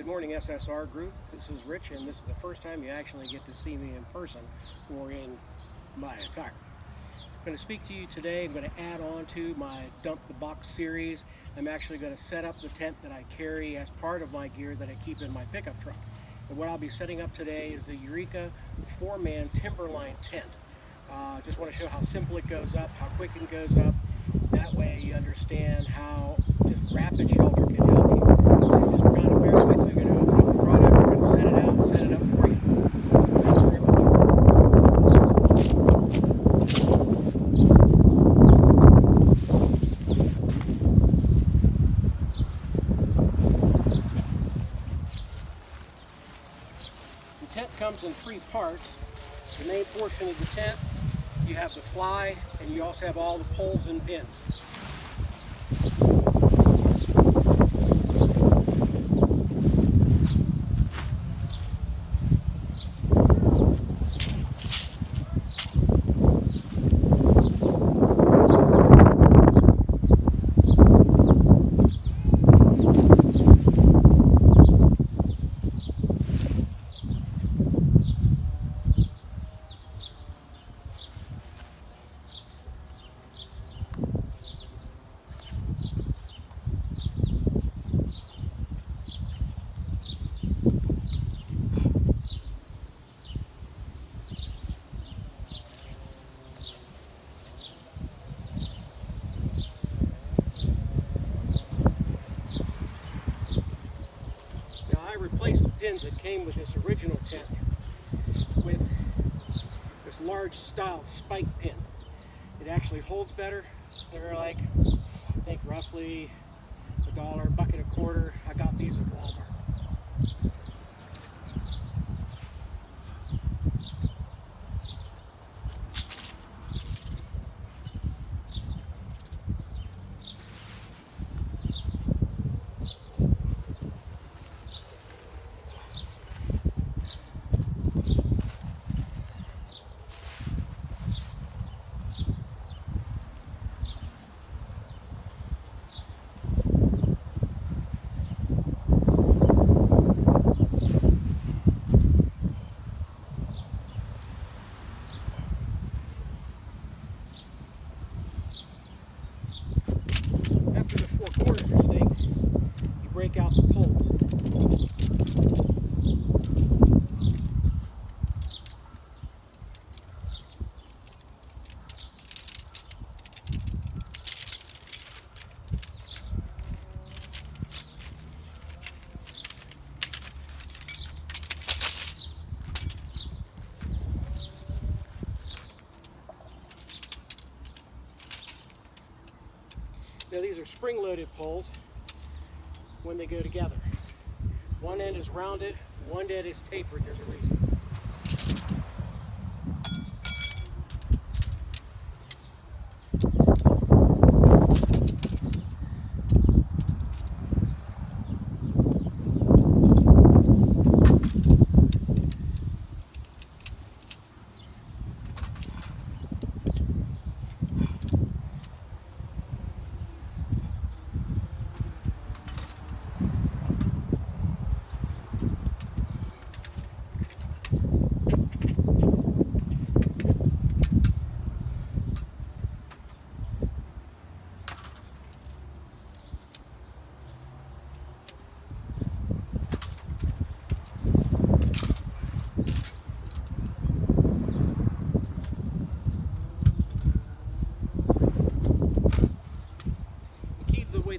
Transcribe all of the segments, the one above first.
Good morning, SSR group. This is Rich, and this is the first time you actually get to see me in person or in my attire. I'm going to speak to you today. I'm going to add on to my Dump the Box series. I'm actually going to set up the tent that I carry as part of my gear that I keep in my pickup truck. And what I'll be setting up today is the Eureka 4-man Timberline tent. Just want to show how simple it goes up, how quick it goes up. That way you understand how just rapid shelter can help you. So you just kind of bear with me. We're going to open up the product, we're going to set it out and set it up for you. Thank you very much. The tent comes in 3 parts. The main portion of the tent, you have the fly, and you also have all the poles and pins. Replace the pins that came with this original tent with this large style spike pin. It actually holds better. They're like, I think roughly $1, $1.25. I got these at Walmart. After the 4 corners are staked, you break out the poles. Now these are spring-loaded poles when they go together. One end is rounded, one end is tapered. There's a reason.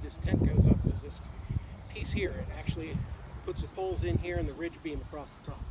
This tent goes up is this piece here. It actually puts the poles in here and the ridge beam across the top.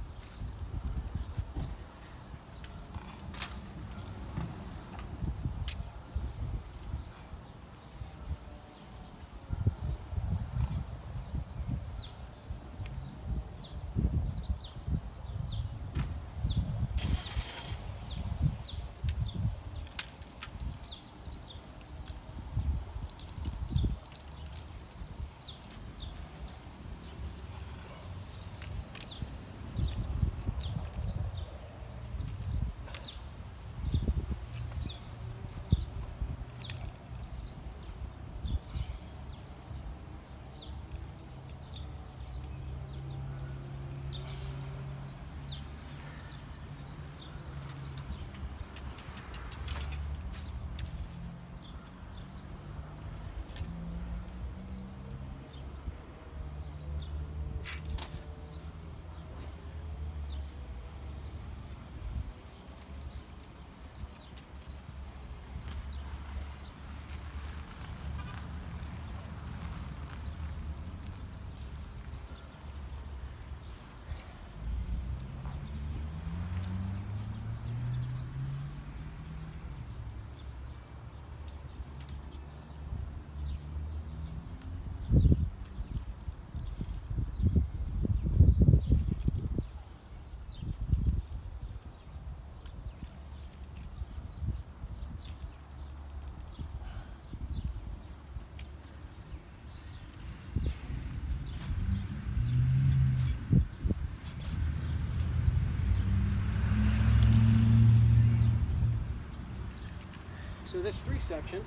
this 3 section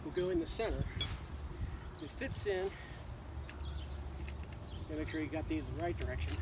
will go in the center. It fits in. And make sure you got these in the right direction.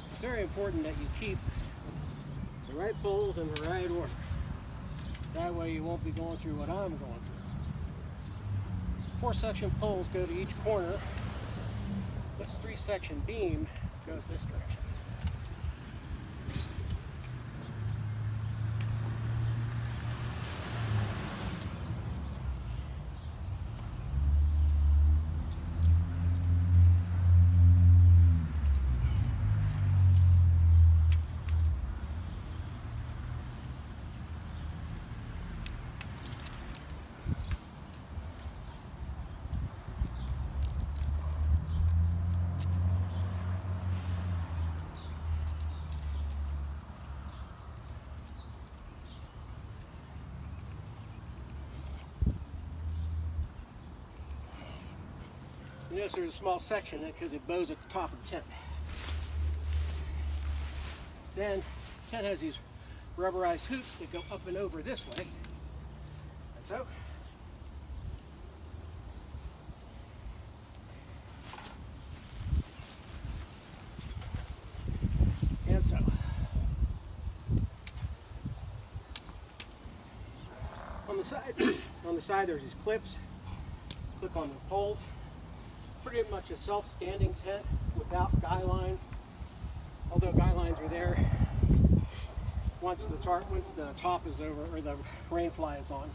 It's very important that you keep the right poles in the right order. That way you won't be going through what I'm going through. 4-section poles go to each corner. This 3-section beam goes this direction. You notice there's a small section because it bows at the top of the tent. Then the tent has these rubberized hoops that go up and over this way, like so. And so. On the side there's these clips. Clip on the poles. Pretty much a self-standing tent without guy lines, although guy lines are there once the top is over or the Rainfly is on.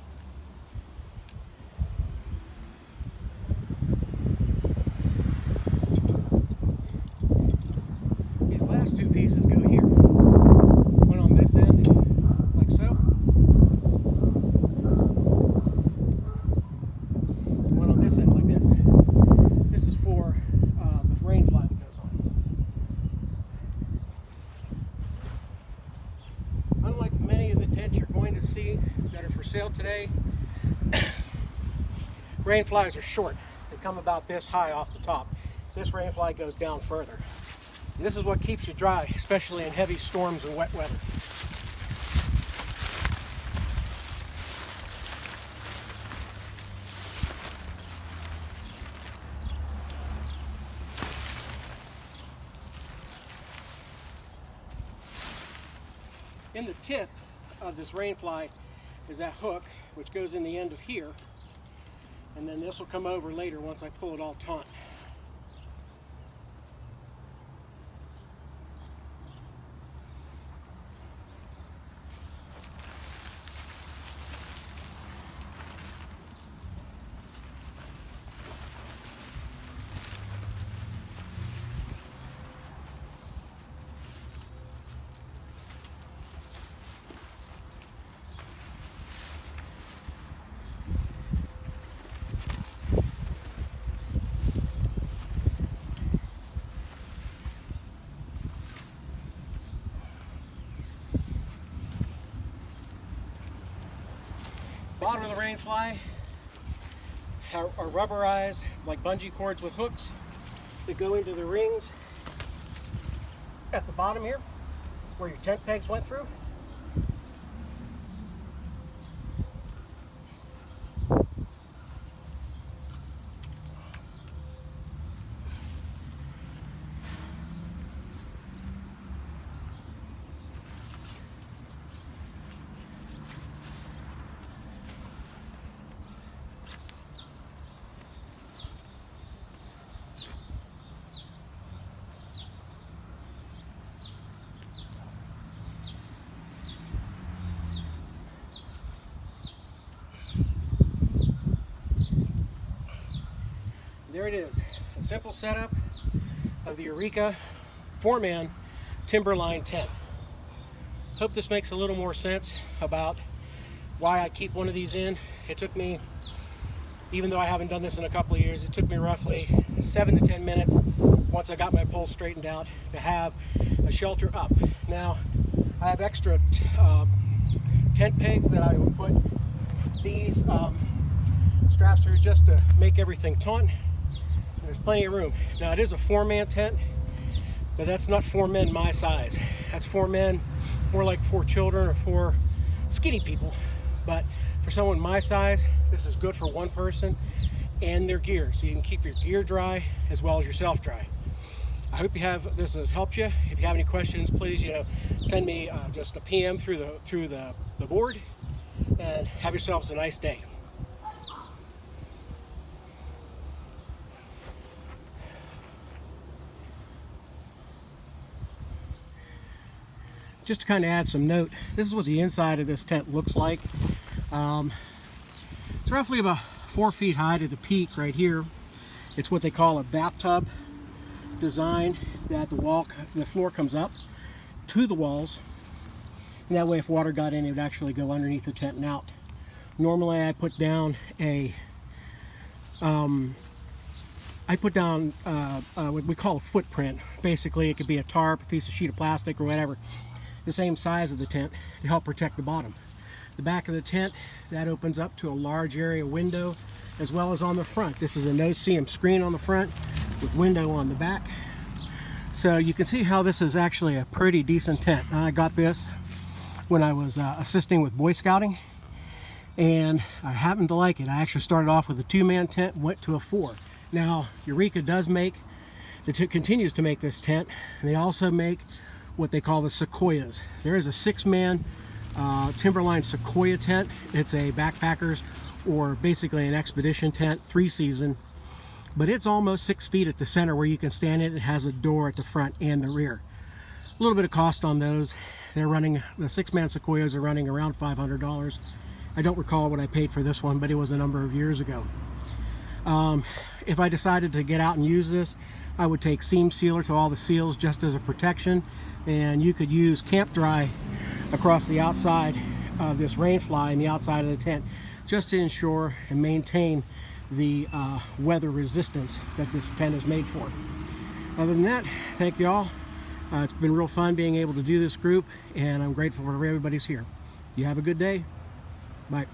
These last 2 pieces go here. One on this end, like so. One on this end, like this. This is for the Rainfly that goes on. Unlike many of the tents you're going to see that are for sale today, Rainflies are short. They come about this high off the top. This Rainfly goes down further. And this is what keeps you dry, especially in heavy storms and wet weather. In the tip of this Rainfly is that hook, which goes in the end of here, and then this will come over later once I pull it all taut. bottom of the Rainfly are rubberized like bungee cords with hooks that go into the rings at the bottom here where your tent pegs went through. There it is, a simple setup of the Eureka 4-man Timberline tent. Hope this makes a little more sense about why I keep one of these in. It took me, even though I haven't done this in a couple of years, it took me roughly 7 to 10 minutes once I got my poles straightened out to have a shelter up. Now, I have extra tent pegs that I will put these straps through just to make everything taut. There's plenty of room. Now it is a 4-man tent, but that's not 4 men my size. That's 4 men, more like 4 children or 4 skinny people. But for someone my size, this is good for one person and their gear. So you can keep your gear dry as well as yourself dry. I hope this has helped you. If you have any questions, please send me just a PM through the board, and have yourselves a nice day. Just to kind of add some note, this is what the inside of this tent looks like. It's roughly about 4 feet high to the peak right here. It's what they call a bathtub design, that the floor comes up to the walls, and that way if water got in, it would actually go underneath the tent and out. Normally I put down what we call a footprint. Basically it could be a tarp, a piece of sheet of plastic or whatever, the same size of the tent to help protect the bottom. The back of the tent, that opens up to a large area window, as well as on the front. This is a no-seam screen on the front with window on the back. So you can see how this is actually a pretty decent tent. I got this when I was assisting with Boy Scouting, and I happened to like it. I actually started off with a 2-man tent, went to a 4. Now Eureka continues to make this tent, and they also make what they call the Sequoias. There is a 6-man Timberline Sequoia tent. It's a backpackers or basically an expedition tent, 3-season, but it's almost 6 feet at the center where you can stand it. It has a door at the front and the rear. A little bit of cost on those. They're running, the 6-man Sequoias are running around $500. I don't recall what I paid for this one, but it was a number of years ago. If I decided to get out and use this, I would take seam sealer to all the seals just as a protection, and you could use Camp Dry across the outside of this Rainfly and the outside of the tent just to ensure and maintain the weather resistance that this tent is made for. Other than that, thank you all. It's been real fun being able to do this group, and I'm grateful for everybody's here. You have a good day. Bye.